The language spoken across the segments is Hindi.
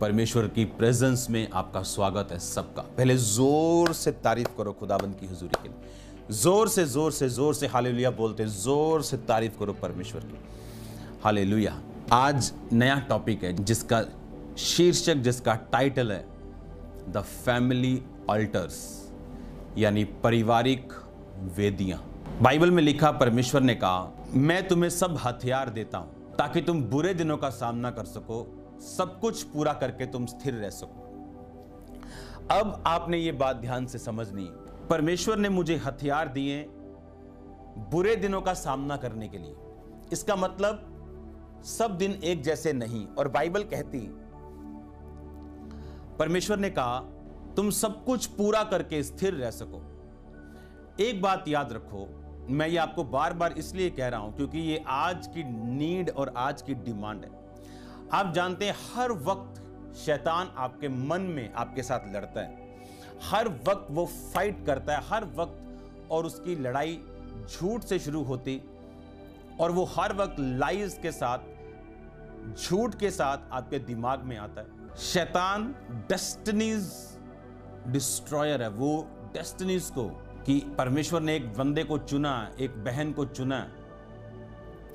परमेश्वर की प्रेजेंस में आपका स्वागत है सबका। पहले जोर से तारीफ करो खुदाबंद की हुजूरी के लिए। जोर से हालेलुया बोलते, जोर से तारीफ करो परमेश्वर की। हालेलुया। आज नया टॉपिक है जिसका शीर्षक, जिसका टाइटल है द फैमिली अल्टर्स, यानी पारिवारिक वेदियां। बाइबल में लिखा, परमेश्वर ने कहा, मैं तुम्हें सब हथियार देता हूं ताकि तुम बुरे दिनों का सामना कर सको, सब कुछ पूरा करके तुम स्थिर रह सको। अब आपने ये बात ध्यान से समझनी है। परमेश्वर ने मुझे हथियार दिए बुरे दिनों का सामना करने के लिए। इसका मतलब सब दिन एक जैसे नहीं। और बाइबल कहती, परमेश्वर ने कहा तुम सब कुछ पूरा करके स्थिर रह सको। एक बात याद रखो, मैं ये आपको बार बार इसलिए कह रहा हूं क्योंकि ये आज की नीड और आज की डिमांड है। आप जानते हैं हर वक्त शैतान आपके मन में आपके साथ लड़ता है, हर वक्त वो फाइट करता है, हर वक्त, और उसकी लड़ाई झूठ से शुरू होती और वो हर वक्त लाइज के साथ, झूठ के साथ आपके दिमाग में आता है। शैतान डेस्टिनीज डिस्ट्रॉयर है। वो डेस्टिनीज को, कि परमेश्वर ने एक बंदे को चुना, एक बहन को चुना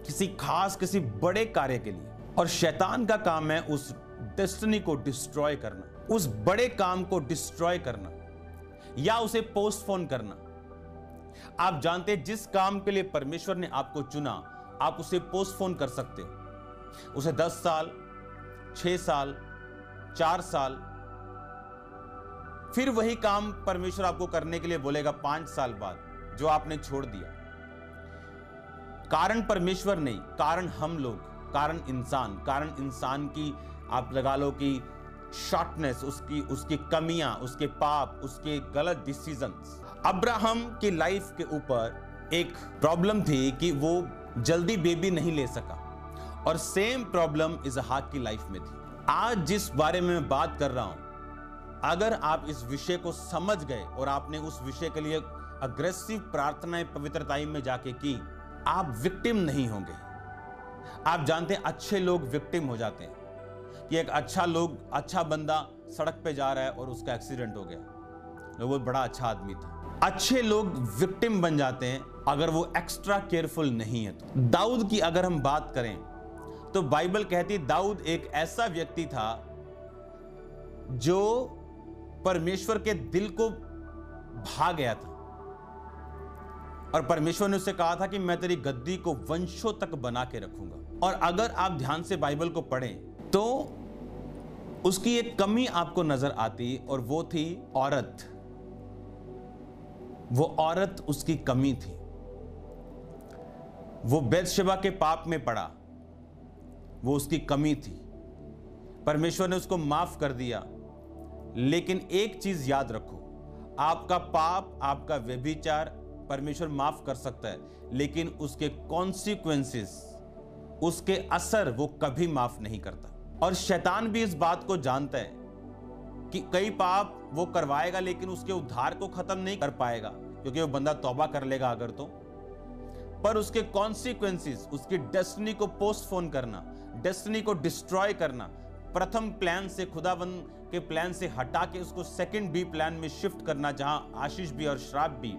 किसी खास, किसी बड़े कार्य के लिए, और शैतान का काम है उस डेस्टिनी को डिस्ट्रॉय करना, उस बड़े काम को डिस्ट्रॉय करना या उसे पोस्टपोन करना। आप जानते हैं जिस काम के लिए परमेश्वर ने आपको चुना, आप उसे पोस्टपोन कर सकते हो। उसे 10 साल, 6 साल, 4 साल, फिर वही काम परमेश्वर आपको करने के लिए बोलेगा 5 साल बाद, जो आपने छोड़ दिया। कारण परमेश्वर नहीं, कारण हम लोग, कारण इंसान की, आप लगा लो कि शॉर्टनेस, उसकी कमियां, उसके पाप, उसके गलत डिसीजंस। अब्राहम की लाइफ के ऊपर एक प्रॉब्लम थी कि वो जल्दी बेबी नहीं ले सका, और सेम प्रॉब्लम इसहाक की लाइफ में थी। आज जिस बारे में मैं बात कर रहा हूं, अगर आप इस विषय को समझ गए और आपने उस विषय के लिए अग्रेसिव प्रार्थनाएं पवित्रताई में जाके की, आप विक्टिम नहीं होंगे। आप जानते हैं अच्छे लोग विक्टिम हो जाते हैं कि एक अच्छा बंदा सड़क पे जा रहा है और उसका एक्सीडेंट हो गया, वो बड़ा अच्छा आदमी था। अच्छे लोग विक्टिम बन जाते हैं अगर वो एक्स्ट्रा केयरफुल नहीं है तो। दाऊद की अगर हम बात करें तो बाइबल कहती, दाऊद एक ऐसा व्यक्ति था जो परमेश्वर के दिल को भा गया था, और परमेश्वर ने उससे कहा था कि मैं तेरी गद्दी को वंशों तक बना के रखूंगा। और अगर आप ध्यान से बाइबल को पढ़ें तो उसकी एक कमी आपको नजर आती, और वो थी औरत। वो औरत उसकी कमी थी। वो बैतशेबा के पाप में पड़ा, वो उसकी कमी थी। परमेश्वर ने उसको माफ कर दिया, लेकिन एक चीज याद रखो, आपका पाप, आपका व्यभिचार परमेश्वर माफ कर सकता है, लेकिन उसके कॉन्सिक्वेंसेस, उसके असर वो कभी माफ नहीं करता। और शैतान भी इस बात को जानता है कि कई पाप वो करवाएगा, लेकिन उसके उद्धार को खत्म नहीं कर पाएगा, क्योंकि वो बंदा तौबा कर लेगा अगर तो, पर उसके कॉन्सिक्वेंसेस, उसकी डेस्टिनी को पोस्टपोन करना, डेस्टिनी को डिस्ट्रॉय करना, प्रथम प्लान से, खुदाबंद के प्लान से हटा के उसको सेकंड बी प्लान में शिफ्ट करना, जहां आशीष भी और श्राप भी।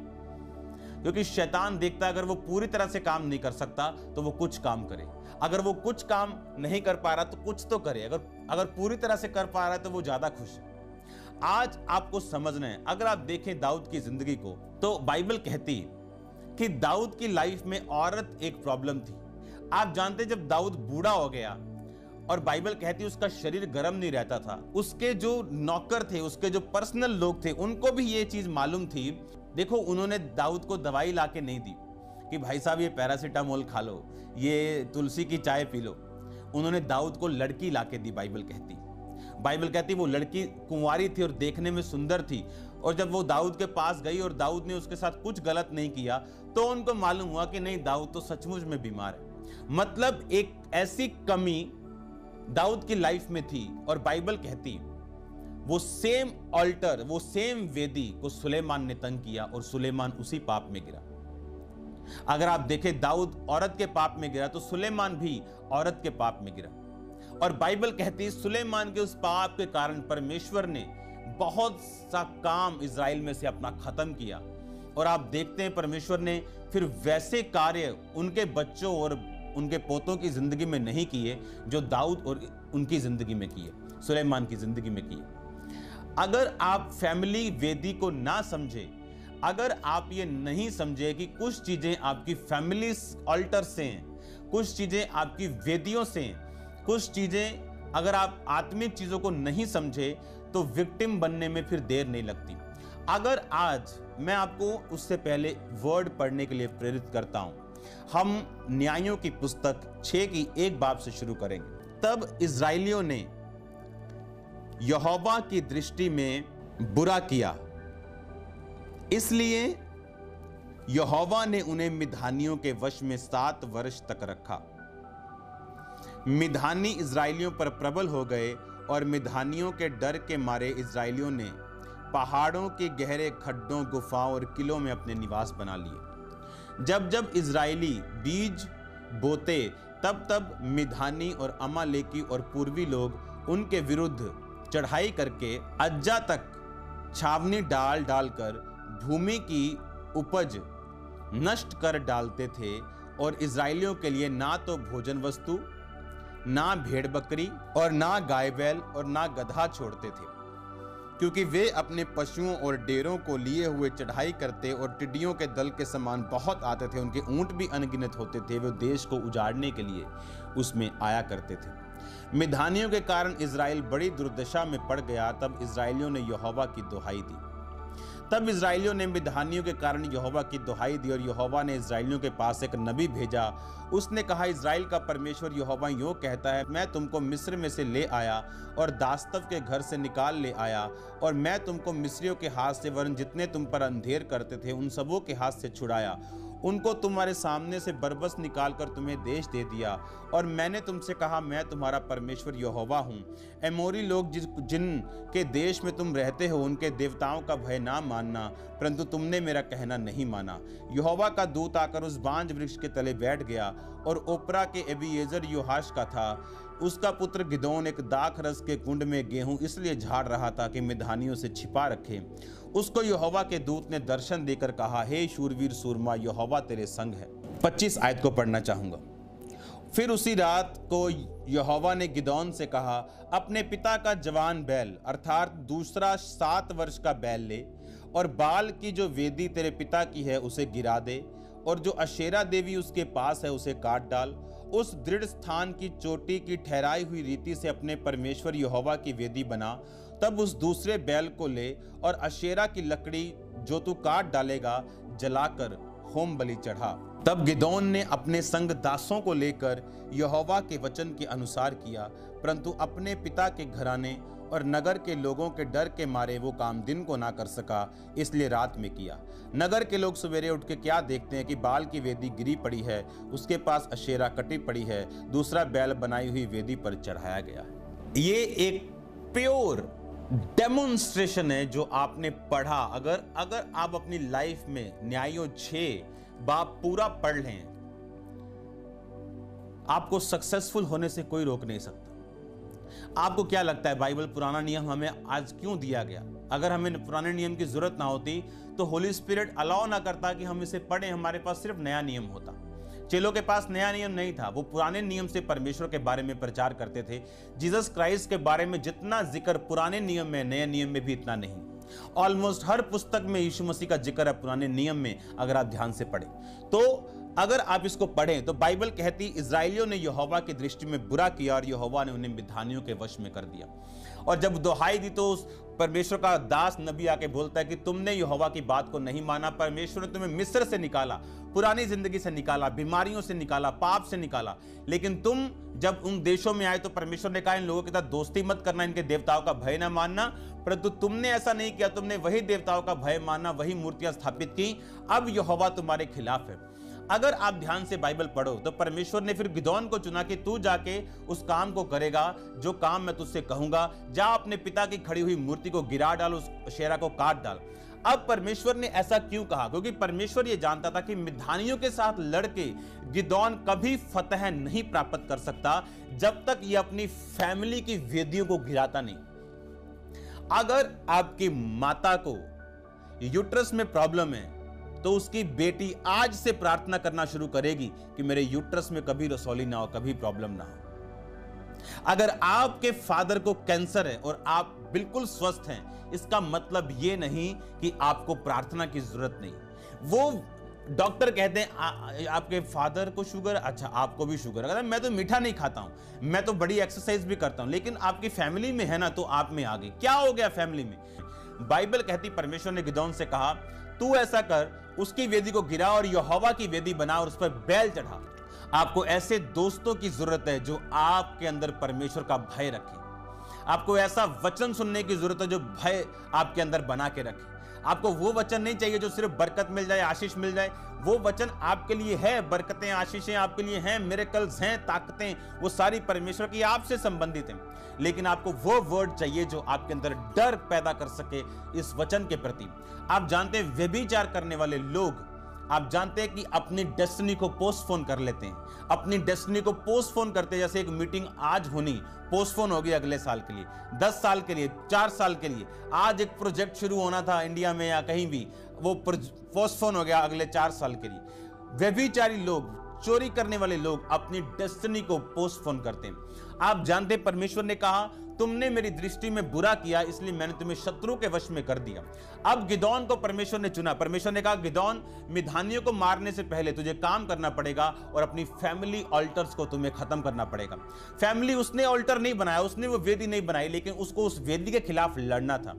क्योंकि शैतान देखता है अगर वो पूरी तरह से काम नहीं कर सकता तो वो कुछ काम करे, अगर वो कुछ काम नहीं कर पा रहा तो कुछ तो करे, अगर पूरी तरह से कर पा रहा है तो वो ज्यादा खुश है। आज आपको समझना है, अगर आप देखें दाऊद की जिंदगी को, तो बाइबल कहती कि दाऊद की लाइफ में औरत एक प्रॉब्लम थी। आप जानते जब दाऊद बूढ़ा हो गया, और बाइबल कहती उसका शरीर गर्म नहीं रहता था, उसके जो नौकर थे, उसके जो पर्सनल लोग थे, उनको भी ये चीज मालूम थी। देखो, उन्होंने दाऊद को दवाई लाके नहीं दी कि भाई साहब ये पैरासीटामोल खा लो, ये तुलसी की चाय पी लो। उन्होंने दाऊद को लड़की लाके दी। बाइबल कहती वो लड़की कुंवारी थी और देखने में सुंदर थी, और जब वो दाऊद के पास गई और दाऊद ने उसके साथ कुछ गलत नहीं किया, तो उनको मालूम हुआ कि नहीं, दाऊद तो सचमुच में बीमार है। मतलब एक ऐसी कमी दाऊद की लाइफ में थी, और बाइबल कहती वो सेम ऑल्टर, वो सेम वेदी को सुलेमान ने तंग किया, और सुलेमान उसी पाप में गिरा। अगर आप देखें, दाऊद औरत के पाप में गिरा तो सुलेमान भी औरत के पाप में गिरा। और बाइबल कहती है सुलेमान के उस पाप के कारण परमेश्वर ने बहुत सा काम इजराइल में से अपना खत्म किया। और आप देखते हैं परमेश्वर ने फिर वैसे कार्य उनके बच्चों और उनके पोतों की जिंदगी में नहीं किए जो दाऊद और उनकी जिंदगी में किए, सुलेमान की जिंदगी में किए। अगर आप फैमिली वेदी को ना समझे, अगर आप ये नहीं समझे कि कुछ चीजें आपकी फैमिली ऑल्टर से हैं, कुछ चीजें आपकी वेदियों से हैं, कुछ चीजें अगर आप आत्मिक चीजों को नहीं समझे तो विक्टिम बनने में फिर देर नहीं लगती। अगर आज मैं आपको उससे पहले वर्ड पढ़ने के लिए प्रेरित करता हूं, हम न्यायों की पुस्तक 6 की 1 बाब से शुरू करेंगे। तब इजराइलियों ने यहोवा की दृष्टि में बुरा किया, इसलिए यहोवा ने उन्हें मिधानियों के वश में 7 वर्ष तक रखा। मिधानी इजराइलियों पर प्रबल हो गए और मिधानियों के डर के मारे इजराइलियों ने पहाड़ों के गहरे खड्डों, गुफाओं और किलों में अपने निवास बना लिए। जब जब इजराइली बीज बोते तब तब मिधानी और अमालेकी और पूर्वी लोग उनके विरुद्ध चढ़ाई करके अज्जा तक छावनी डाल डालकर भूमि की उपज नष्ट कर डालते थे और इजराइलियों के लिए ना तो भोजन वस्तु, ना भेड़ बकरी और ना गाय बैल और ना गधा छोड़ते थे, क्योंकि वे अपने पशुओं और डेरों को लिए हुए चढ़ाई करते और टिड्डियों के दल के समान बहुत आते थे। उनके ऊंट भी अनगिनत होते थे, वे देश को उजाड़ने के लिए उसमें आया करते थे। मिधानियों के कारण इजराइल बड़ी दुर्दशा में पड़ गया। तब इजराइलियों ने यहोवा की दुहाई दी। तब इजराइलियों ने मिधानियों के कारण यहोवा की दुहाई दी और यहोवा ने इजराइलियों के पास एक नबी भेजा। उसने कहा, इजराइल का परमेश्वर यहोवा यूं कहता है, मैं तुमको मिस्र में से ले आया और दास्तव के घर से निकाल ले आया, और मैं तुमको मिस्रियों के हाथ से, वरन जितने तुम पर अंधेर करते थे उन सबों के हाथ से छुड़ाया। उनको तुम्हारे सामने से बरबस निकालकर तुम्हें देश दे दिया। और मैंने तुमसे कहा, मैं तुम्हारा परमेश्वर यहोवा हूँ। एमोरी लोग जिनके देश में तुम रहते हो, उनके देवताओं का भय ना मानना, परंतु तुमने मेरा कहना नहीं माना। यहोवा का दूत आकर उस बांज वृक्ष के तले बैठ गया, और ओपरा के एबीएजर योहाश का था। उसका पुत्र गिदोन एक दाख रस के कुंड में गेहूं इसलिए झाड़ रहा था कि मिधानियों से छिपा रखे। उसको यहोवा के दूत ने दर्शन देकर कहा, हे शूरवीर सूरमा, यहोवा तेरे संग है। 25 आयत को पढ़ना चाहूंगा। फिर उसी रात को यहोवा ने गिदोन से कहा, अपने पिता का जवान बैल अर्थात दूसरा 7 वर्ष का बैल ले, और बाल की जो वेदी तेरे पिता की है उसे गिरा दे, और जो अशेरा देवी उसके पास है उसे काट डाल। उस दृढ़ स्थान की चोटी की ठहराई हुई रीति से अपने परमेश्वर यहोवा की वेदी बना। तब उस दूसरे बैल को ले और अशेरा की लकड़ी जो तू काट डालेगा जलाकर होम बलि चढ़ा। तब गिदोन ने अपने संग दासों को लेकर यहोवा के वचन के अनुसार किया, परंतु अपने पिता के घराने और नगर के लोगों के डर के मारे वो काम दिन को ना कर सका, इसलिए रात में किया। नगर के लोग सवेरे उठ के क्या देखते हैं कि बाल की वेदी गिरी पड़ी है, उसके पास अशेरा कटी पड़ी है, दूसरा बैल बनाई हुई वेदी पर चढ़ाया गया है। ये एक प्योर डेमोन्स्ट्रेशन है जो आपने पढ़ा। अगर आप अपनी लाइफ में न्यायों 6 बाब पूरा पढ़ लें, आपको सक्सेसफुल होने से कोई रोक नहीं सकता। आपको क्या लगता है बाइबल पुराना नियम हमें आज क्यों दिया गया? अगर हमें पुराने नियम की जरूरत ना होती तो होली स्पिरिट अलाउ ना करता कि हम इसे पढ़ें, हमारे पास सिर्फ नया नियम होता। चेलों के पास नया नियम नहीं था, वो पुराने नियम से परमेश्वर के बारे में प्रचार करते थे। जीसस क्राइस्ट के बारे में जितना जिक्र पुराने नियम में, नए नियम में भी इतना नहीं। ऑलमोस्ट हर पुस्तक में यीशु मसीह का जिक्र है पुराने नियम में, अगर आप ध्यान से पढ़ें तो। अगर आप इसको पढ़ें तो बाइबल कहती इजराइलियों ने यहोवा की दृष्टि में बुरा किया और यहोवा ने उन्हें मिधानियों के वश में कर दिया। और जब दुहाई दी तो उस परमेश्वर का दास नबी आके बोलता है कि तुमने यहोवा की बात को नहीं माना। परमेश्वर ने तुम्हें मिस्र से निकाला, पुरानी जिंदगी से निकाला, बीमारियों से निकाला, पाप से निकाला, लेकिन तुम जब उन देशों में आए तो परमेश्वर ने कहा इन लोगों के साथ दोस्ती मत करना, इनके देवताओं का भय ना मानना। परंतु तुमने ऐसा नहीं किया, तुमने वही देवताओं का भय माना, वही मूर्तियां स्थापित की। अब यहोवा तुम्हारे खिलाफ है। अगर आप ध्यान से बाइबल पढ़ो तो परमेश्वर ने फिर गिदोन को चुना कि तू जाके उस काम को करेगा जो काम मैं तुझसे कहूंगा। जा अपने पिता की खड़ी हुई मूर्ति को गिरा डाल, उस शेरा को काट डाल। अब परमेश्वर ने ऐसा क्यों कहा? क्योंकि परमेश्वर यह जानता था कि मिद्यानियों के साथ लड़के गिदोन कभी फतह नहीं प्राप्त कर सकता जब तक यह अपनी फैमिली की वेदियों को गिराता नहीं। अगर आपकी माता को यूट्रस में प्रॉब्लम है तो उसकी बेटी आज से प्रार्थना करना शुरू करेगी कि मेरे यूट्रस में कभी रसौली ना हो, कभी प्रॉब्लम ना हो। अगर आपके फादर को कैंसर है और आप बिल्कुल स्वस्थ हैं, इसका मतलब यह नहीं कि आपको प्रार्थना की जरूरत नहीं। वो डॉक्टर कहते हैं आपके फादर को शुगर, अच्छा आपको भी शुगर, अगर मैं तो मीठा नहीं खाता हूं, मैं तो बड़ी एक्सरसाइज भी करता हूं, लेकिन आपकी फैमिली में है ना, तो आप में आ गई। क्या हो गया फैमिली में? बाइबल कहती परमेश्वर ने गिदोन से कहा, तू ऐसा कर, उसकी वेदी को गिरा और यहोवा की वेदी बना और उस पर बैल चढ़ा। आपको ऐसे दोस्तों की जरूरत है जो आपके अंदर परमेश्वर का भय रखे। आपको ऐसा वचन सुनने की जरूरत है जो भय आपके अंदर बना के रखे। आपको वो वचन नहीं चाहिए जो सिर्फ बरकत मिल जाए, आशीष मिल जाए। वो वचन आपके लिए है, बरकतें आशीषें आपके लिए हैं, मिरेकल्स हैं, ताकतें, वो सारी परमेश्वर की आपसे संबंधित हैं। लेकिन आपको वो वर्ड चाहिए जो आपके अंदर डर पैदा कर सके इस वचन के प्रति। आप जानते हैं व्यभिचार करने वाले लोग, आप जानते हैं कि अपनी डेस्टिनी को पोस्टपोन कर लेते हैं, अपनी डेस्टिनी को पोस्टपोन करते हैं। जैसे एक मीटिंग आज होनी पोस्टपोन हो गई अगले साल के लिए, 10 साल के लिए, 4 साल के लिए। आज एक प्रोजेक्ट शुरू होना था इंडिया में या कहीं भी, वो पोस्टपोन हो गया अगले 4 साल के लिए। व्यभिचारी लोग, चोरी करने वाले लोग अपनी डेस्टिनी को पोस्टपोन करते हैं। आप जानते हैं परमेश्वर ने कहा, तुमने मेरी दृष्टि में बुरा किया, इसलिए मैंने तुम्हें शत्रु के वश में कर दिया। अब गिदोन को परमेश्वर ने चुना। परमेश्वर ने कहा, गिदोन, मिद्यानियों को मारने से पहले तुझे काम करना पड़ेगा और अपनी फैमिली ऑल्टर्स को तुम्हें खत्म करना पड़ेगा। फैमिली, उसने ऑल्टर नहीं बनाया, उसने वो वेदी नहीं बनाई, लेकिन उसको उस वेदी के खिलाफ लड़ना था।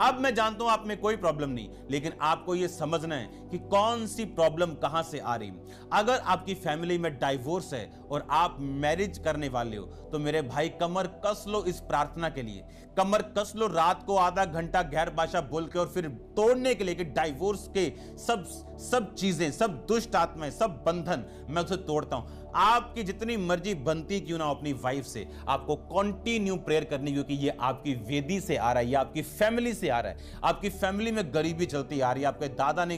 अब मैं जानता हूं आप में कोई प्रॉब्लम नहीं, लेकिन आपको यह समझना है कि कौन सी प्रॉब्लम कहां से आ रही। अगर आपकी फैमिली में डाइवोर्स है और आप मैरिज करने वाले हो, तो मेरे भाई कमर कस लो इस प्रार्थना के लिए। कमर कस लो रात को आधा घंटा गैर भाषा बोल के और फिर तोड़ने के लिए कि डाइवोर्स के सब चीजें, सब दुष्ट आत्माएं, सब बंधन मैं उसे तोड़ता हूं। आपकी जितनी मर्जी बनती क्यों ना हो अपनी वाइफ से, आपको कंटिन्यू प्रेयर करनी, क्योंकि ये आपकी वेदी से आ रहा है, ये आपकी फैमिली से आ रहा है। आपकी फैमिली में गरीबी चलती आ रही है, आपके दादा ने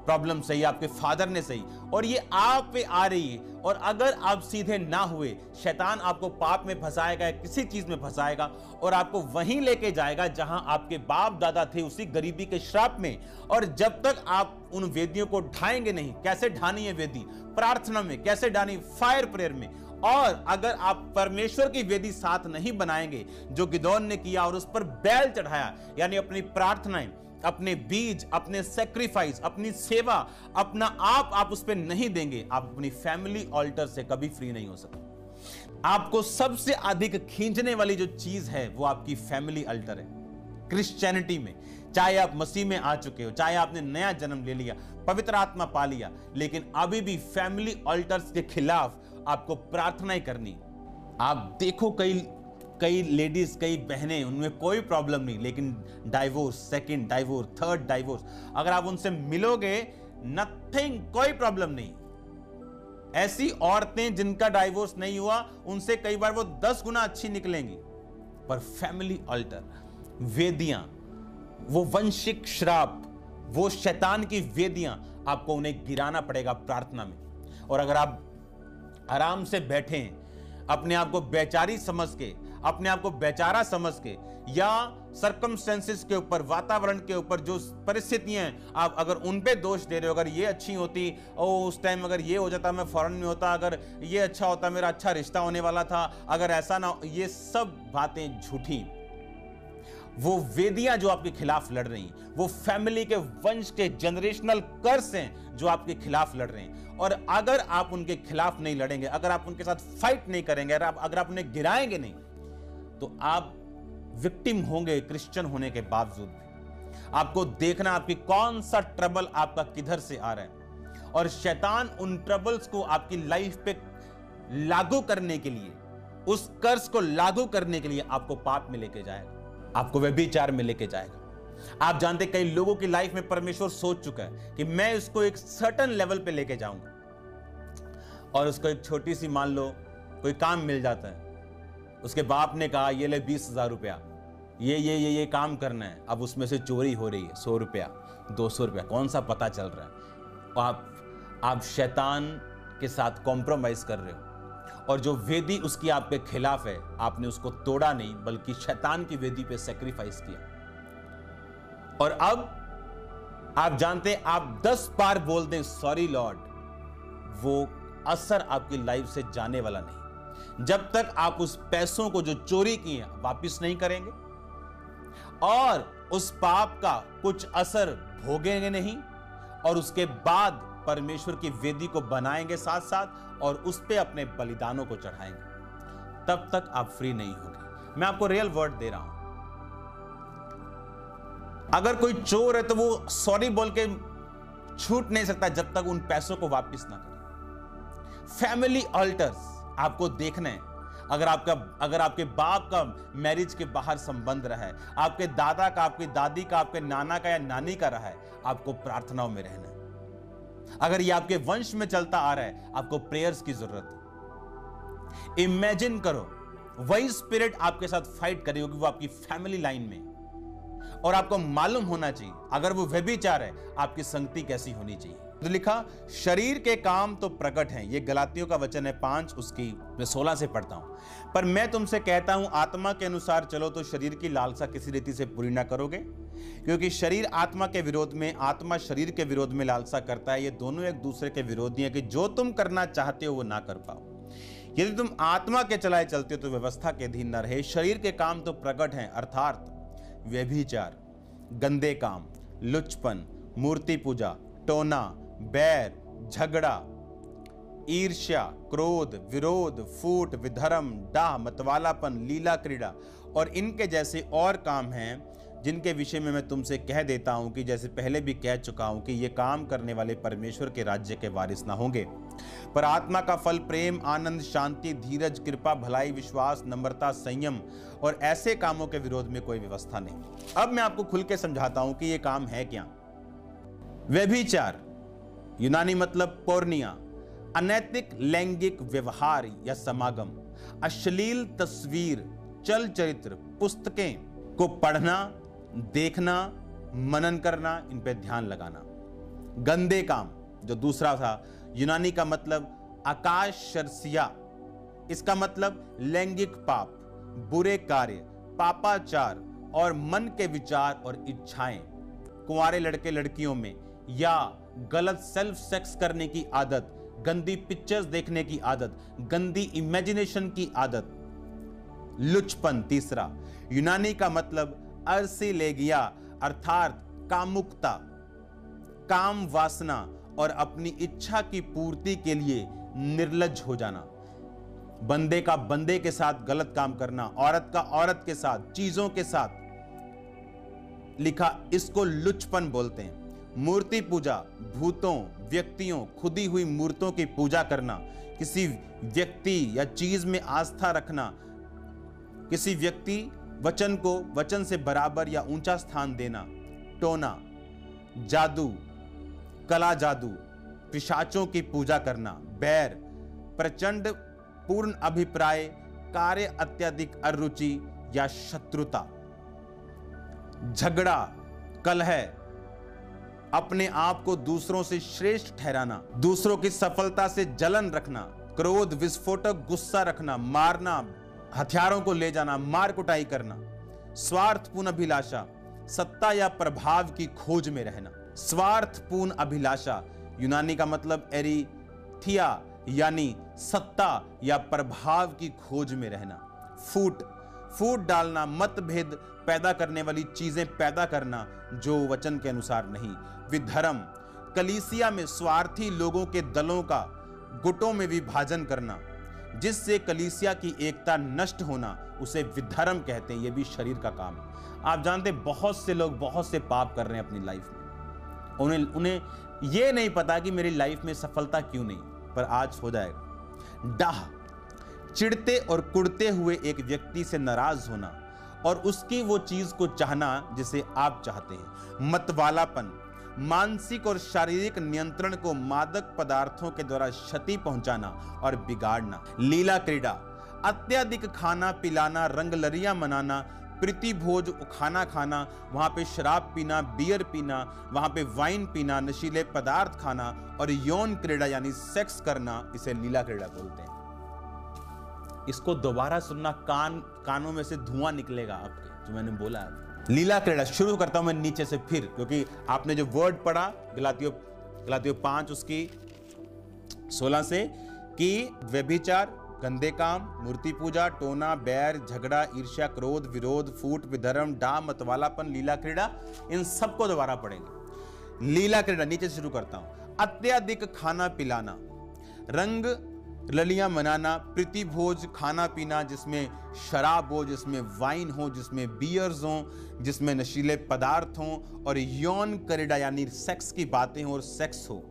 प्रॉब्लम सही, आपके फादर ने सही, और ये आप पे आ रही है। और अगर आप सीधे ना हुए, शैतान आपको पाप में फंसाएगा, किसी चीज में फंसाएगा और आपको वहीं लेके जाएगा जहां आपके बाप दादा थे, उसी गरीबी के श्राप में। और जब तक आप उन वेदियों को ढाएंगे नहीं, कैसे ढानी है वेदी? प्रार्थना में। कैसे ढानी? फायर प्रेयर में। और अगर आप परमेश्वर की वेदी साथ नहीं बनाएंगे जो गिदोन ने किया और उस पर बैल चढ़ाया, यानी अपनी प्रार्थनाएं, अपने बीज, अपने सैक्रिफाइस, अपनी सेवा, अपना आप उस पर नहीं देंगे, आप अपनी फैमिली ऑल्टर से कभी फ्री नहीं हो सकते। आपको सबसे अधिक खींचने वाली जो चीज है वो आपकी फैमिली अल्टर है। क्रिश्चियनिटी में, चाहे आप मसीह में आ चुके हो, चाहे आपने नया जन्म ले लिया, पवित्र आत्मा पा लिया, लेकिन अभी भी फैमिली अल्टर्स के खिलाफ आपको प्रार्थनाएं करनी। आप देखो कई लेडीज, कई बहनें, उनमें कोई प्रॉब्लम नहीं, लेकिन divorce, second divorce, third divorce, अगर आप उनसे मिलोगे, नथिंग, कोई प्रॉब्लम नहीं। ऐसी औरतें जिनका डाइवोर्स नहीं हुआ, उनसे कई बार वो 10 गुना अच्छी निकलेंगी। पर फैमिली अल्टर, वेदियां, वो वंशिक श्राप, वो शैतान की वेदियां, आपको उन्हें गिराना पड़ेगा प्रार्थना में। और अगर आप आराम से बैठे हैं, अपने आप को बेचारी समझ के, अपने आप को बेचारा समझ के, या सर्कमस्टेंसेस के ऊपर, वातावरण के ऊपर जो परिस्थितियां हैं, आप अगर उन पे दोष दे रहे हो, अगर ये अच्छी होती, ओ उस टाइम अगर ये हो जाता, मैं फॉरेन में होता, अगर ये अच्छा होता, मेरा अच्छा रिश्ता होने वाला था, अगर ऐसा ना, ये सब बातें झूठी। वो वेदियां जो आपके खिलाफ लड़ रही हैं, वो फैमिली के वंश के जनरेशनल कर्स हैं जो आपके खिलाफ लड़ रहे हैं। और अगर आप उनके खिलाफ नहीं लड़ेंगे, अगर आप उनके साथ फाइट नहीं करेंगे, अगर आप उन्हें गिराएंगे नहीं, तो आप विक्टिम होंगे क्रिश्चियन होने के बावजूद भी। आपको देखना आपकी कौन सा ट्रबल आपका किधर से आ रहा है, और शैतान उन ट्रबल्स को आपकी लाइफ पे लागू करने के लिए, उस कर्ज को लागू करने के लिए आपको पाप में लेके जाएगा, आपको व्यभिचार में लेके जाएगा। आप जानते कई लोगों की लाइफ में परमेश्वर सोच चुका है कि मैं इसको एक सर्टेन लेवल पे लेके जाऊंगा, और उसको एक छोटी सी, मान लो कोई काम मिल जाता है, उसके बाप ने कहा ये ले 20,000 रुपया, ये काम करना है, अब उसमें से चोरी हो रही है 100 रुपया 200 रुपया, कौन सा पता चल रहा है। आप शैतान के साथ कॉम्प्रोमाइज कर रहे हो, और जो वेदी उसकी आपके खिलाफ है, आपने उसको तोड़ा नहीं बल्कि शैतान की वेदी पे सैक्रिफाइस किया। और अब आप जानते हैं, आप 10 बार बोल दें सॉरी लॉर्ड, वो असर आपकी लाइफ से जाने वाला नहीं जब तक आप उस पैसों को जो चोरी किए वापस नहीं करेंगे, और उस पाप का कुछ असर भोगेंगे नहीं, और उसके बाद परमेश्वर की वेदी को बनाएंगे साथ साथ, और उस पे अपने बलिदानों को चढ़ाएंगे, तब तक आप फ्री नहीं होंगे। मैं आपको रियल वर्ड दे रहा हूं। अगर कोई चोर है तो वो सॉरी बोल के छूट नहीं सकता जब तक उन पैसों को वापस ना करे। फैमिली अल्टर्स आपको देखना है। अगर आपके बाप का मैरिज के बाहर संबंध रहा है, आपके दादा का, आपकी दादी का, आपके नाना का या नानी का रहा है, आपको प्रार्थनाओं में रहना है। अगर ये आपके वंश में चलता आ रहा है, आपको प्रेयर्स की जरूरत है। इमेजिन करो वही स्पिरिट आपके साथ फाइट करेगी, वो आपकी फैमिली लाइन में, और आपको मालूम होना चाहिए अगर वो व्यभिचार है, आपकी संगति कैसी होनी चाहिए। तो लिखा, शरीर के काम तो प्रकट हैं, ये गलातियों का वचन है 5 उसकी मैं 16 से पढ़ता हूं। पर मैं तुमसे कहता हूं, आत्मा के अनुसार चलो तो शरीर की लालसा किसी रीति से पूरी ना करोगे, क्योंकि शरीर आत्मा के विरोध में, आत्मा शरीर के विरोध में लालसा करता है। ये दोनों एक दूसरे के विरोधी हैं कि जो तुम करना चाहते हो वो ना कर पाओ। यदि तुम आत्मा के चलाए चलते हो तो व्यवस्था के अधीन न रहे। शरीर के काम तो प्रकट हैं, अर्थात व्यभिचार, गंदे काम, लुचपन, मूर्ति पूजा, टोना, बैर, झगड़ा, ईर्ष्या, क्रोध, विरोध, फूट, विधर्म, डाह, मतवालापन, लीला क्रीड़ा और इनके जैसे और काम हैं, जिनके विषय में मैं तुमसे कह देता हूं कि जैसे पहले भी कह चुका हूं कि ये काम करने वाले परमेश्वर के राज्य के वारिस ना होंगे। पर आत्मा का फल प्रेम, आनंद, शांति, धीरज, कृपा, भलाई, विश्वास, नम्रता, संयम, और ऐसे कामों के विरोध में कोई व्यवस्था नहीं। अब मैं आपको खुल के समझाता हूं कि ये काम है क्या। व्यभिचार, यूनानी मतलब पोर्निया, अनैतिक लैंगिक व्यवहार या समागम, अश्लील तस्वीर, चल चरित्र, पुस्तकें को पढ़ना, देखना, मनन करना, इन पे ध्यान लगाना। गंदे काम जो दूसरा था, यूनानी का मतलब आकाशर्सिया, इसका मतलब लैंगिक पाप, बुरे कार्य, पापाचार और मन के विचार और इच्छाएं, कुंवारे लड़के लड़कियों में, या गलत सेल्फ सेक्स करने की आदत, गंदी पिक्चर्स देखने की आदत, गंदी इमेजिनेशन की आदत, लुचपन। तीसरा, यूनानी का मतलब अर्सिलेगिया, अर्थात कामुकता, काम वासना और अपनी इच्छा की पूर्ति के लिए निर्लज्ज हो जाना। बंदे का बंदे के साथ गलत काम करना, औरत का औरत के साथ, चीजों के साथ, लिखा इसको लुचपन बोलते हैं। मूर्ति पूजा, भूतों, व्यक्तियों, खुदी हुई मूर्तों की पूजा करना, किसी व्यक्ति या चीज में आस्था रखना, किसी व्यक्ति वचन को वचन से बराबर या ऊंचा स्थान देना, टोना, जादू, कला जादू, पिशाचों की पूजा करना, बैर, प्रचंड पूर्ण अभिप्राय, कार्य अत्यधिक अरुचि या शत्रुता, झगड़ा, कलह, अपने आप को दूसरों से श्रेष्ठ ठहराना, दूसरों की सफलता से जलन रखना, क्रोध, विस्फोटक गुस्सा रखना, मारना, हथियारों को ले जाना, मार कुटाई करना, स्वार्थपूर्ण अभिलाषा, सत्ता या प्रभाव की खोज में रहना। स्वार्थपूर्ण अभिलाषा, यूनानी का मतलब एरिथिया, यानी सत्ता या प्रभाव की खोज में रहना। फूट डालना, मतभेद पैदा करने वाली चीजें पैदा करना जो वचन के अनुसार नहीं। विधर्म, कलीसिया में स्वार्थी लोगों के दलों का गुटों में विभाजन करना, जिससे कलीसिया की एकता नष्ट होना, उसे विधर्म कहते हैं। यह भी शरीर का काम है। आप जानते हैं बहुत से लोग बहुत से पाप कर रहे हैं अपनी लाइफ में, उन्हें यह नहीं पता कि मेरी लाइफ में सफलता क्यों नहीं, पर आज हो जाएगा। डाह, चिढ़ते और कुड़ते हुए एक व्यक्ति से नाराज होना और उसकी वो चीज को चाहना जिसे आप चाहते हैं। मतवालापन, मानसिक और शारीरिक नियंत्रण को मादक पदार्थों के द्वारा क्षति पहुंचाना और बिगाड़ना। लीला क्रीड़ा, अत्यधिक खाना पिलाना, रंगलरियां मनाना, प्रीति भोज खाना खाना, वहां पे शराब पीना, बियर पीना, वहां पे वाइन पीना, नशीले पदार्थ खाना और यौन क्रीड़ा यानी सेक्स करना, इसे लीला क्रीड़ा बोलते हैं। इसको दोबारा सुनना, कानों में से धुआं निकलेगा आपके, जो मैंने बोला है। लीला क्रीड़ा शुरू करता हूं मैं नीचे से फिर, क्योंकि आपने जो वर्ड पढ़ा गलातियों 5 उसकी 16 से कि व्यभिचार, गंदे काम, मूर्ति पूजा, टोना, बैर, झगड़ा, ईर्ष्या, क्रोध, विरोध, फूट, विधर्म, डा, मतवालापन, लीला क्रीड़ा, इन सबको दोबारा पढ़ेंगे। लीला क्रीड़ा नीचे से शुरू करता हूं। अत्यधिक खाना पिलाना, रंग ललियां मनाना, प्रीति भोज खाना पीना जिसमें शराब हो, जिसमें वाइन हो, जिसमें बियर्स हो, जिसमें नशीले पदार्थ हो और यौन क्रीड़ा यानी सेक्स की बातें हो और सेक्स हो।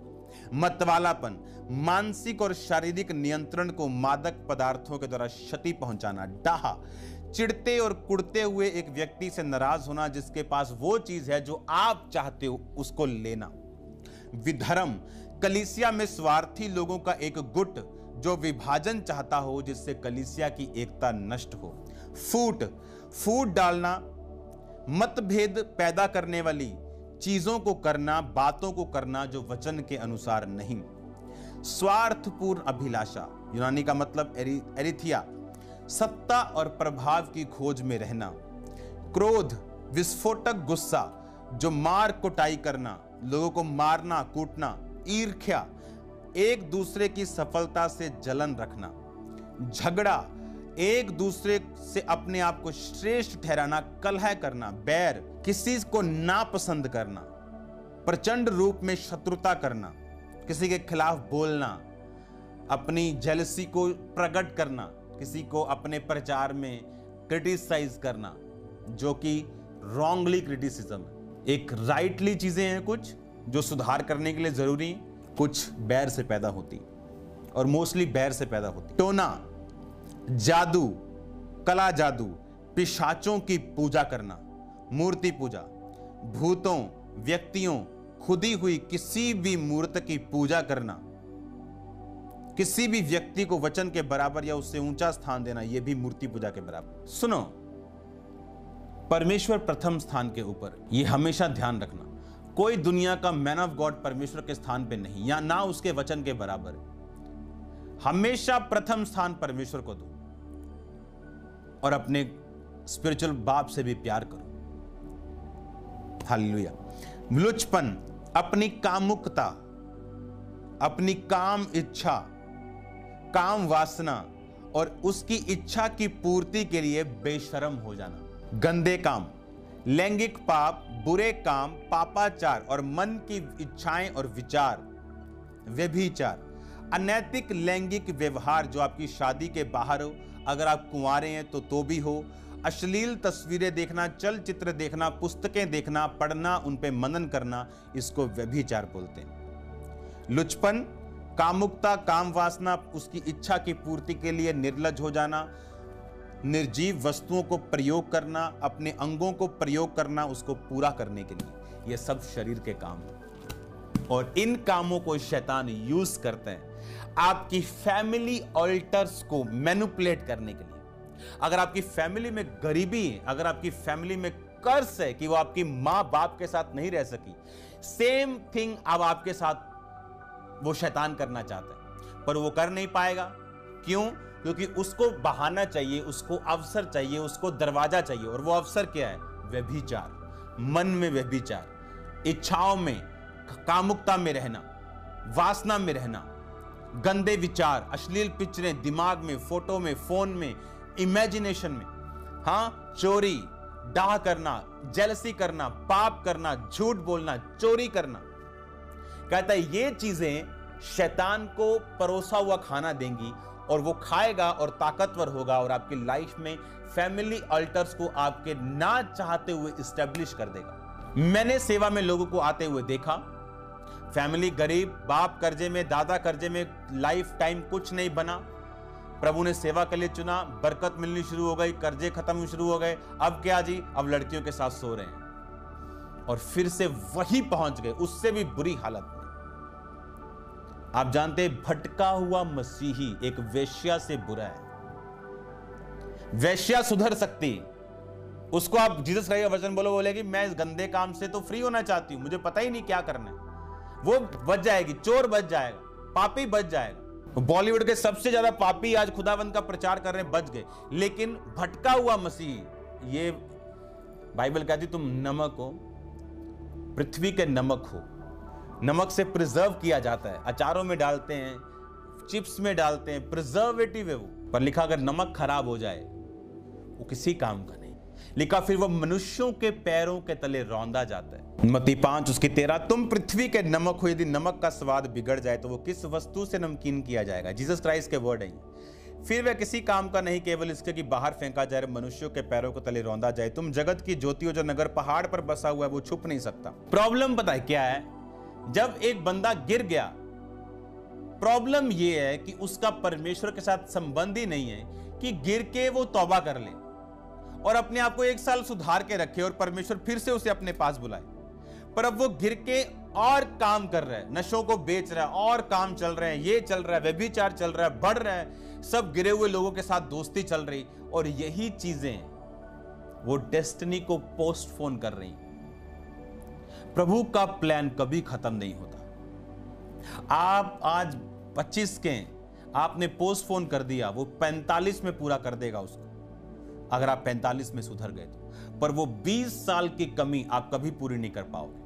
मतवालापन, मानसिक और शारीरिक नियंत्रण को मादक पदार्थों के द्वारा क्षति पहुंचाना। डाहा, चिढ़ते और कुड़ते हुए एक व्यक्ति से नाराज होना जिसके पास वो चीज है जो आप चाहते हो उसको लेना। विधर्म, कलीसिया में स्वार्थी लोगों का एक गुट जो विभाजन चाहता हो जिससे कलीसिया की एकता नष्ट हो। फूट डालना, मतभेद पैदा करने वाली चीजों को करना, बातों को करना जो वचन के अनुसार नहीं। स्वार्थपूर्ण अभिलाषा, यूनानी का मतलब एरिथिया, सत्ता और प्रभाव की खोज में रहना। क्रोध, विस्फोटक गुस्सा जो मार कुटाई करना, लोगों को मारना कूटना। ईर्ष्या, एक दूसरे की सफलता से जलन रखना। झगड़ा, एक दूसरे से अपने आप को श्रेष्ठ ठहराना, कलह करना। बैर, किसी को नापसंद करना, प्रचंड रूप में शत्रुता करना, किसी के खिलाफ बोलना, अपनी जेलसी को प्रकट करना, किसी को अपने प्रचार में क्रिटिसाइज करना, जो कि रॉन्गली क्रिटिसिज्म है। एक राइटली चीजें हैं कुछ जो सुधार करने के लिए जरूरी, कुछ बैर से पैदा होती और मोस्टली बैर से पैदा होती। टोना, जादू, कला जादू, पिशाचों की पूजा करना, मूर्ति पूजा, भूतों, व्यक्तियों, खुदी हुई किसी भी मूर्त की पूजा करना, किसी भी व्यक्ति को वचन के बराबर या उससे ऊंचा स्थान देना, यह भी मूर्ति पूजा के बराबर। सुनो, परमेश्वर प्रथम स्थान के ऊपर, यह हमेशा ध्यान रखना। कोई दुनिया का मैन ऑफ गॉड परमेश्वर के स्थान पे नहीं, या ना उसके वचन के बराबर है। हमेशा प्रथम स्थान परमेश्वर को दो और अपने स्पिरिचुअल बाप से भी प्यार करो। हालेलुया। लुचपन, अपनी कामुकता, अपनी काम इच्छा, काम वासना और उसकी इच्छा की पूर्ति के लिए बेशर्म हो जाना। गंदे काम, लैंगिक पाप, बुरे काम, पापाचार और मन की इच्छाएं और विचार। व्यभिचार, अनैतिक लैंगिक व्यवहार जो आपकी शादी के बाहर हो, अगर आप कुंवारे हैं तो भी हो। अश्लील तस्वीरें देखना, चलचित्र देखना, पुस्तकें देखना, पढ़ना, उन पे मनन करना, इसको व्यभिचार बोलते हैं। लुचपन, कामुकता, काम वासना, उसकी इच्छा की पूर्ति के लिए निर्लज हो जाना, निर्जीव वस्तुओं को प्रयोग करना, अपने अंगों को प्रयोग करना उसको पूरा करने के लिए, यह सब शरीर के काम हैं और इन कामों को शैतान यूज करते हैं आपकी फैमिली ऑल्टर्स को मैनिपुलेट करने के लिए। अगर आपकी फैमिली में गरीबी है, अगर आपकी फैमिली में कर्ज है कि वो आपकी मां बाप के साथ नहीं रह सकी, सेम थिंग अब आपके साथ वो शैतान करना चाहता है, पर वो कर नहीं पाएगा। क्यों? क्योंकि उसको बहाना चाहिए, उसको अवसर चाहिए, उसको दरवाजा चाहिए, और वो अवसर क्या है? व्यभिचार। मन में व्यभिचार, इच्छाओं में, कामुकता में रहना, वासना में रहना, गंदे विचार, अश्लील पिक्चरें दिमाग में, फोटो में, फोन में, इमेजिनेशन में। हाँ, चोरी, डाह करना, जेलसी करना, पाप करना, झूठ बोलना, चोरी करना। कहता है ये चीजें शैतान को परोसा हुआ खाना देंगी और वो खाएगा और ताकतवर होगा और आपकी लाइफ में फैमिली अल्टर्स को आपके ना चाहते हुए इस्टेब्लिश कर देगा। मैंने सेवा में लोगों को आते हुए देखा, फैमिली गरीब, बाप कर्जे में, दादा कर्जे में, लाइफ टाइम कुछ नहीं बना, प्रभु ने सेवा के लिए चुना, बरकत मिलनी शुरू हो गई, कर्जे खत्म शुरू हो गए। अब क्या जी? अब लड़कियों के साथ सो रहे हैं और फिर से वही पहुंच गए, उससे भी बुरी हालत में। आप जानते हैं भटका हुआ मसीही एक वेश्या से बुरा है। वेश्या सुधर सकती, उसको आप जीसस क्राइस्ट का वचन बोलो, बोलेगी मैं इस गंदे काम से तो फ्री होना चाहती हूं, मुझे पता ही नहीं क्या करना है। वो बच जाएगी, चोर बच जाएगा, पापी बच जाएगा। बॉलीवुड के सबसे ज्यादा पापी आज खुदावंद का प्रचार कर रहे हैं, बच गए। लेकिन भटका हुआ मसीह, ये बाइबल कहती तुम नमक हो, पृथ्वी के नमक हो। नमक से प्रिजर्व किया जाता है, अचारों में डालते हैं, चिप्स में डालते हैं, प्रिजर्वेटिव है वो। पर लिखा अगर नमक खराब हो जाए वो किसी काम का नहीं। लिखा फिर वो मनुष्यों के पैरों के तले रौंदा जाता है। मत्ती 5:13 तुम पृथ्वी के नमक हो, यदि नमक का स्वाद बिगड़ जाए तो वो किस वस्तु से नमकीन किया जाएगा। जीसस क्राइस्ट के वर्ड है। फिर वह किसी काम का नहीं, केवल इसके कि बाहर फेंका जाए, मनुष्यों के पैरों के तले रौंदा जाए। तुम जगत की ज्योति हो, जो नगर पहाड़ पर बसा हुआ है वो छुप नहीं सकता। प्रॉब्लम पता है क्या है? जब एक बंदा गिर गया, प्रॉब्लम यह है कि उसका परमेश्वर के साथ संबंध ही नहीं है कि गिर के वो तौबा कर ले और अपने आप को 1 साल सुधार के रखे और परमेश्वर फिर से उसे अपने पास बुलाए। पर अब वो गिर के और काम कर रहा है, नशों को बेच रहा है, और काम चल रहे हैं, ये चल रहा है, व्यभिचार चल रहा है, बढ़ रहा है, सब गिरे हुए लोगों के साथ दोस्ती चल रही, और यही चीजें वो डेस्टिनी को पोस्टपोन कर रही। प्रभु का प्लान कभी खत्म नहीं होता। आप आज 25 के आपने पोस्टपोन कर दिया, वो 45 में पूरा कर देगा उसको, अगर आप 45 में सुधर गए तो। पर वो 20 साल की कमी आप कभी पूरी नहीं कर पाओगे।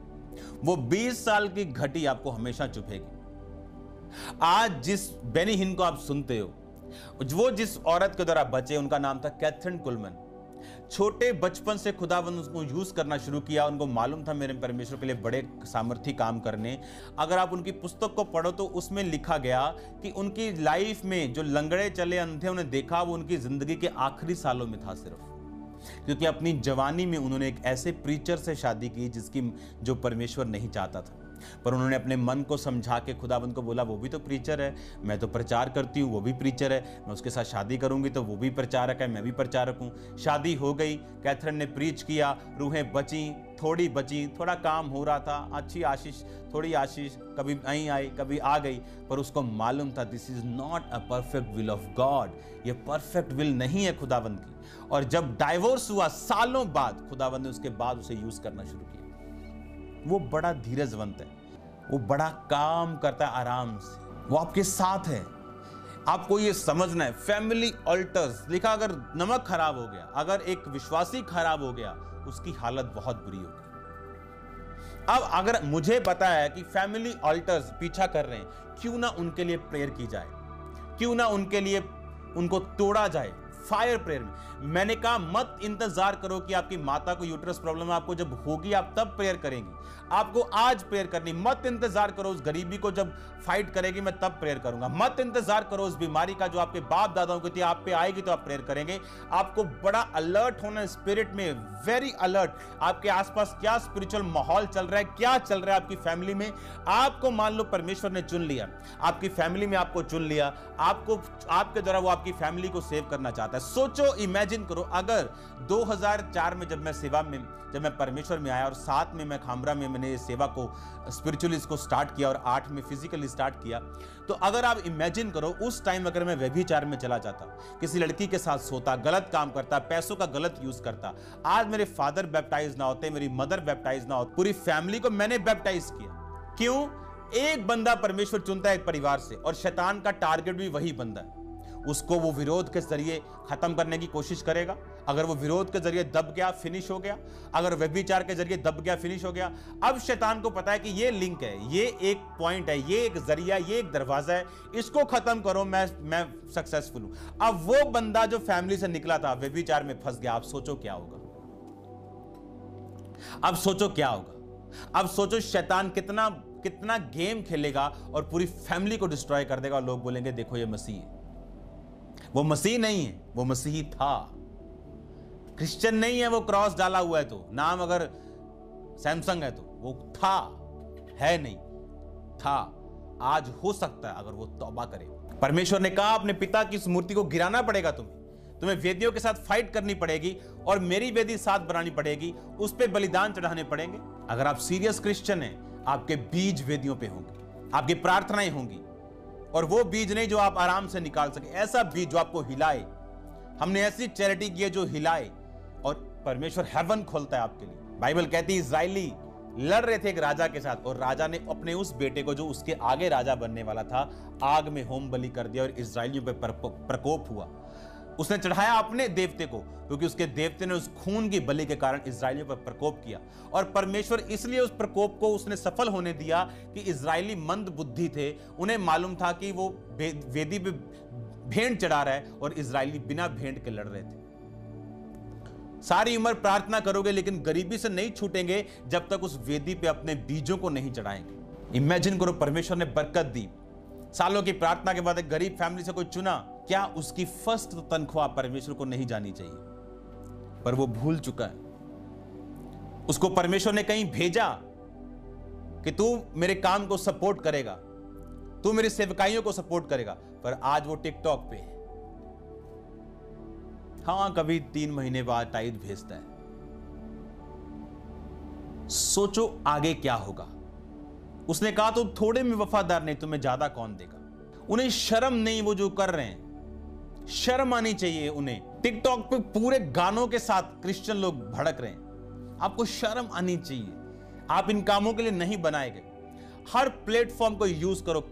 वो 20 साल की घटी आपको हमेशा चुभेगी। आज जिस बेनी हिन को आप सुनते हो, वो जिस औरत के द्वारा बचे, उनका नाम था कैथरीन कुलमन। छोटे बचपन से खुदावंद उसको यूज करना शुरू किया। उनको मालूम था मेरे परमेश्वर के लिए बड़े सामर्थी काम करने। अगर आप उनकी पुस्तक को पढ़ो तो उसमें लिखा गया कि उनकी लाइफ में जो लंगड़े चले, अंधे उन्हें देखा, वो उनकी जिंदगी के आखिरी सालों में था सिर्फ, क्योंकि अपनी जवानी में उन्होंने एक ऐसे प्रीचर से शादी की जिसकी जो परमेश्वर नहीं चाहता था। पर उन्होंने अपने मन को समझा के खुदाबंद को बोला, वो भी तो प्रीचर है, मैं तो प्रचार करती हूँ, वो भी प्रीचर है, मैं उसके साथ शादी करूंगी तो वो भी प्रचारक है, मैं भी प्रचारक हूँ। शादी हो गई, कैथरीन ने प्रीच किया, रूहें बची, थोड़ी बची, थोड़ा काम हो रहा था, अच्छी आशीष, थोड़ी आशीष कभी नहीं आई, कभी आ गई, पर उसको मालूम था this is not a perfect will of God, ये परफेक्ट विल नहीं है खुदाबंद की। और जब डाइवोर्स हुआ सालों बाद, खुदाबंद ने उसके बाद उसे यूज करना शुरू किया। वो बड़ा धीरजवंत है, वो बड़ा काम करता है आराम से, वो आपके साथ है। आपको ये समझना है, फैमिली अल्टर्स लिखा, अगर नमक खराब हो गया, अगर एक विश्वासी खराब हो गया, उसकी हालत बहुत बुरी होगी। अब अगर मुझे पता है कि फैमिली अल्टर्स पीछा कर रहे हैं, क्यों ना उनके लिए प्रेयर की जाए, क्यों ना उनके लिए उनको तोड़ा जाए फायर प्रेयर में। मैंने कहा मत इंतजार करो कि आपकी माता को यूट्रस प्रॉब्लम है, आपको जब होगी आप तब प्रेयर करेंगी, आपको आज प्रेयर करनी। मत इंतजार करो उस गरीबी को जब फाइट करेगी मैं तब प्रेयर करूंगा। मत इंतजार करो उस बीमारी का जो आपके बाप दादाओं की थी, आप पे आएगी तो आप प्रेयर करेंगे। आपको बड़ा अलर्ट होना, स्पिरिट में वेरी अलर्ट। आपके आसपास क्या स्पिरिचुअल माहौल चल रहा है, क्या चल रहा है आपकी फैमिली में। आपको मान लो परमेश्वर ने चुन लिया, आपकी फैमिली में आपको चुन लिया, आपको आपके द्वारा वो आपकी फैमिली को सेव करना चाहता है। सोचो, इमेजिन करो, अगर 2004 में जब मैं परमेश्वर में आया और 7 में मैं खामरा में मैंने ये सेवा को स्पिरिचुअली इसको स्टार्ट किया और 8 में फिजिकली स्टार्ट किया, तो अगर आप इमेजिन करो उस टाइम अगर मैं व्यभिचार में चला जाता, किसी लड़की के साथ सोता, गलत काम करता, पैसों का गलत यूज करता, आज मेरे फादर बैप्टाइज ना होते, मेरी मदर बैप्टाइज ना होती, पूरी फैमिली को मैंने बैप्टाइज किया। क्यों? एक बंदा परमेश्वर चुनता है एक परिवार से, और शैतान का टारगेट भी वही बंदा है। उसको वो विरोध के जरिए खत्म करने की कोशिश करेगा। अगर वो विरोध के जरिए दब गया, फिनिश हो गया। अगर व्यभिचार के जरिए दब गया, फिनिश हो गया। अब शैतान को पता है कि ये लिंक है, ये एक पॉइंट है, ये एक जरिया, ये एक दरवाजा है, इसको खत्म करो, मैं सक्सेसफुल हूं। अब वो बंदा जो फैमिली से निकला था व्यभिचार में फंस गया। अब सोचो क्या होगा, अब सोचो क्या होगा, अब सोचो शैतान कितना गेम खेलेगा और पूरी फैमिली को डिस्ट्रॉय कर देगा। और लोग बोलेंगे देखो ये मसीह है। वो मसीह नहीं है, वो मसीही था। क्रिश्चियन नहीं है, वो क्रॉस डाला हुआ है तो, नाम अगर सैमसंग है तो वो था, है नहीं, था। आज हो सकता है अगर वो तौबा करे। परमेश्वर ने कहा अपने पिता की इस मूर्ति को गिराना पड़ेगा, तुम्हें वेदियों के साथ फाइट करनी पड़ेगी और मेरी वेदी साथ बनानी पड़ेगी, उस पर बलिदान चढ़ाने पड़ेंगे। अगर आप सीरियस क्रिश्चियन हैं, आपके बीज वेदियों पे होंगे, आपकी प्रार्थनाएं होंगी, और वो बीज नहीं जो आप आराम से निकाल सके, ऐसा बीज जो आपको हिलाए। हमने ऐसी चैरिटी की है जो हिलाए, और परमेश्वर हेवन खोलता है आपके लिए। बाइबल कहती है इजरायली लड़ रहे थे एक राजा के साथ, और राजा ने अपने उस बेटे को जो उसके आगे राजा बनने वाला था, आग में होम बलि कर दिया और इजरायलियों पर प्रकोप हुआ। उसने चढ़ाया अपने देवते को, क्योंकि उसके देवते ने उस खून की बलि के कारण इजरायलियों पर प्रकोप किया। और परमेश्वर इसलिए उस प्रकोप को उसने सफल होने दिया कि इजरायली मंद बुद्धि थे, उन्हें मालूम था कि वो वेदी पे भेंट चढ़ा रहा है और इजरायली बिना भेंट के लड़ रहे थे। सारी उम्र प्रार्थना करोगे लेकिन गरीबी से नहीं छूटेंगे जब तक उस वेदी पे अपने बीजों को नहीं चढ़ाएंगे। इमेजिन करो, परमेश्वर ने बरकत दी, सालों की प्रार्थना के बाद एक गरीब फैमिली से कोई चुना, क्या उसकी फर्स्ट तनख्वाह परमेश्वर को नहीं जानी चाहिए? पर वो भूल चुका है। उसको परमेश्वर ने कहीं भेजा कि तू मेरे काम को सपोर्ट करेगा, तू मेरी सेवकाइयों को सपोर्ट करेगा, पर आज वो टिकटॉक पे है। हाँ, कभी 3 महीने बाद टाइट भेजता है। सोचो आगे क्या होगा। उसने कहा तो थोड़े में वफादार नहीं, तुम्हें ज्यादा कौन देगा? उन्हें शर्म नहीं, वो जो कर रहे हैं, शर्म आनी चाहिए उन्हें। टिकटॉक पे पूरे गानों के साथ क्रिश्चियन लोग भड़क रहे हैं, आपको शर्म आनी चाहिए। आप इन कामों के लिए नहीं बनाए गए। हर प्लेटफॉर्म को यूज करो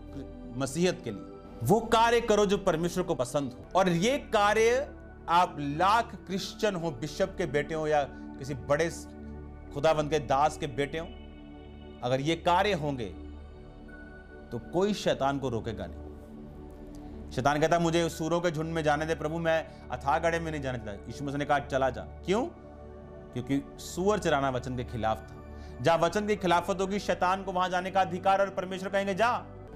मसीहत के लिए, वो कार्य करो जो परमेश्वर को पसंद हो। और ये कार्य आप लाख क्रिश्चियन हो, बिशप के बेटे हो या किसी बड़े खुदावंद के दास के बेटे हो, अगर ये कार्य होंगे तो कोई शैतान को रोकेगा नहीं। शैतान कहता मुझे सूरों के झुंड में जाने दे प्रभु, मैं अथाह गड्ढे में नहीं जाने देता। यीशु मसीह ने कहा चला जा। क्यों? क्योंकि सूअर चराना वचन के खिलाफ था। जहां वचन की खिलाफत होगी, शैतान को वहां जाने का अधिकार, और परमेश्वर कहेंगे जा।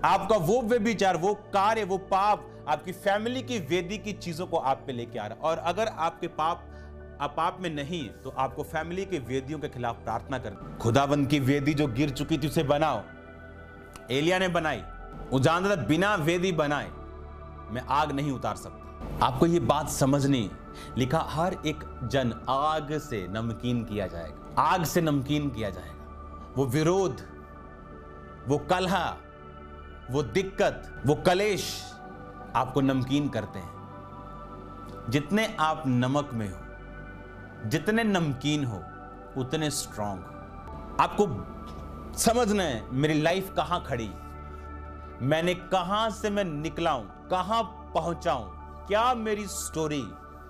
आपका वो व्यभिचार, वो कार्य, वो पाप आपकी फैमिली की वेदी की चीजों को आप पे लेके आ रहा है। और अगर आपके पाप में नहीं है तो आपको फैमिली के वेदियों के खिलाफ प्रार्थना करनी। खुदावंद की वेदी जो गिर चुकी थी उसे बनाओ। एलिया ने बनाई, वो जानता था बिना वेदी बनाए मैं आग नहीं उतार सकता। आपको ये बात समझनी है। लिखा हर एक जन आग से नमकीन किया जाएगा, आग से नमकीन किया जाएगा। वो विरोध, वो कलह, वो दिक्कत, वो कलेश आपको नमकीन करते हैं। जितने आप नमक में हो, जितने नमकीन हो, उतने स्ट्रांग हो। आपको समझना है मेरी लाइफ कहां खड़ी, मैंने कहां से मैं निकला हूं, कहां पहुंचा हूं, क्या मेरी स्टोरी,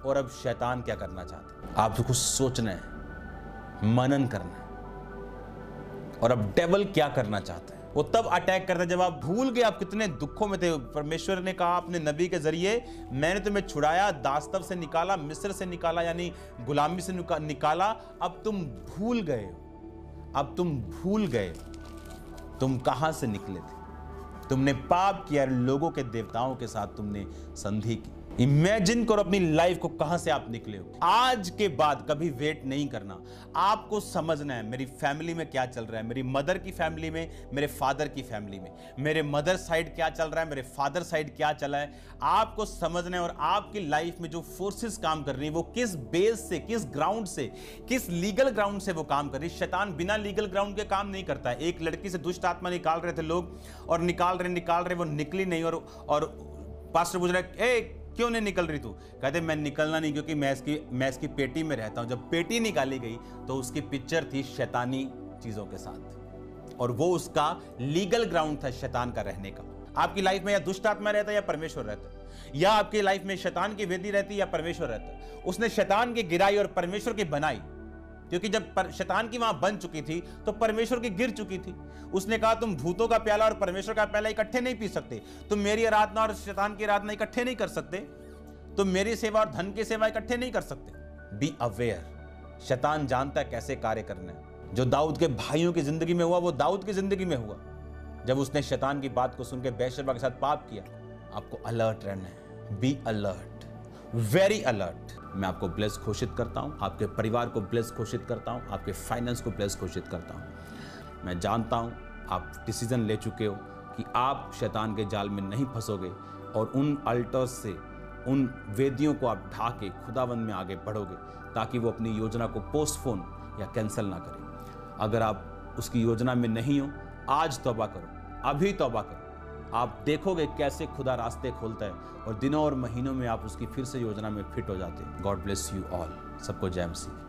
और अब शैतान क्या करना चाहता है। आपको सोचना है, मनन करना है, और अब डेविल क्या करना चाहता है। वो तब अटैक करता है जब आप भूल गए आप कितने दुखों में थे। परमेश्वर ने कहा अपने नबी के जरिए, मैंने तुम्हें छुड़ाया, दास्तव से निकाला, मिस्र से निकाला, यानी गुलामी से निकाला। अब तुम भूल गए हो, अब तुम भूल गए तुम कहां से निकले थे। तुमने पाप किया, लोगों के देवताओं के साथ तुमने संधि की। इमेजिन करो अपनी लाइफ को, कहां से आप निकले हो। आज के बाद कभी वेट नहीं करना। आपको समझना है मेरी फैमिली में क्या चल रहा है, मेरी मदर की फैमिली में, मेरे फादर की फैमिली में, मेरे मदर साइड क्या चल रहा है, मेरे फादर साइड क्या चला है। आपको समझना है। और आपकी लाइफ में जो फोर्सेस काम कर रही है वो किस बेस से, किस ग्राउंड से, किस लीगल ग्राउंड से वो काम कर रही है। शैतान बिना लीगल ग्राउंड के काम नहीं करता है। एक लड़की से दुष्ट आत्मा निकाल रहे थे लोग, और निकाल रहे वो निकली नहीं। और पास्टर पूछ रहा है क्यों नहीं निकल रही तू? कहते मैं निकलना नहीं, क्योंकि मैं इसकी पेटी में रहता हूं। जब पेटी निकाली गई तो उसकी पिक्चर थी शैतानी चीजों के साथ, और वो उसका लीगल ग्राउंड था शैतान का रहने का। आपकी लाइफ में या दुष्ट आत्मा रहता है या परमेश्वर रहता है, या आपकी लाइफ में शैतान की वेदी रहती है या परमेश्वर रहता है। उसने शैतान की गिराई और परमेश्वर की बनाई, क्योंकि जब शैतान की वहां बन चुकी थी तो परमेश्वर की गिर चुकी थी। उसने कहा तुम भूतों का प्याला और परमेश्वर का प्याला इकट्ठे नहीं पी सकते, तुम मेरी आराधना और शैतान की आराधना इकट्ठे नहीं कर सकते, तुम मेरी सेवा और धन की सेवा इकट्ठे नहीं कर सकते। Be aware. शैतान जानता है कैसे कार्य करना है। जो दाऊद के भाइयों की जिंदगी में हुआ वो दाऊद की जिंदगी में हुआ, जब उसने शैतान की बात को सुनकर बैशेबा के साथ पाप किया। आपको अलर्ट रहना है। Be alert, very alert. मैं आपको ब्लेस घोषित करता हूं, आपके परिवार को ब्लेस घोषित करता हूं, आपके फाइनेंस को ब्लेस घोषित करता हूं। मैं जानता हूं आप डिसीजन ले चुके हो कि आप शैतान के जाल में नहीं फंसोगे, और उन अल्टर्स से, उन वेदियों को आप ढा के खुदावंद में आगे बढ़ोगे, ताकि वो अपनी योजना को पोस्टपोन या कैंसिल ना करें। अगर आप उसकी योजना में नहीं हो, आज तौबा करो, अभी तौबा करो। आप देखोगे कैसे खुदा रास्ते खोलता है, और दिनों और महीनों में आप उसकी फिर से योजना में फिट हो जाते हैं। God bless you all. सबको जय मसीह।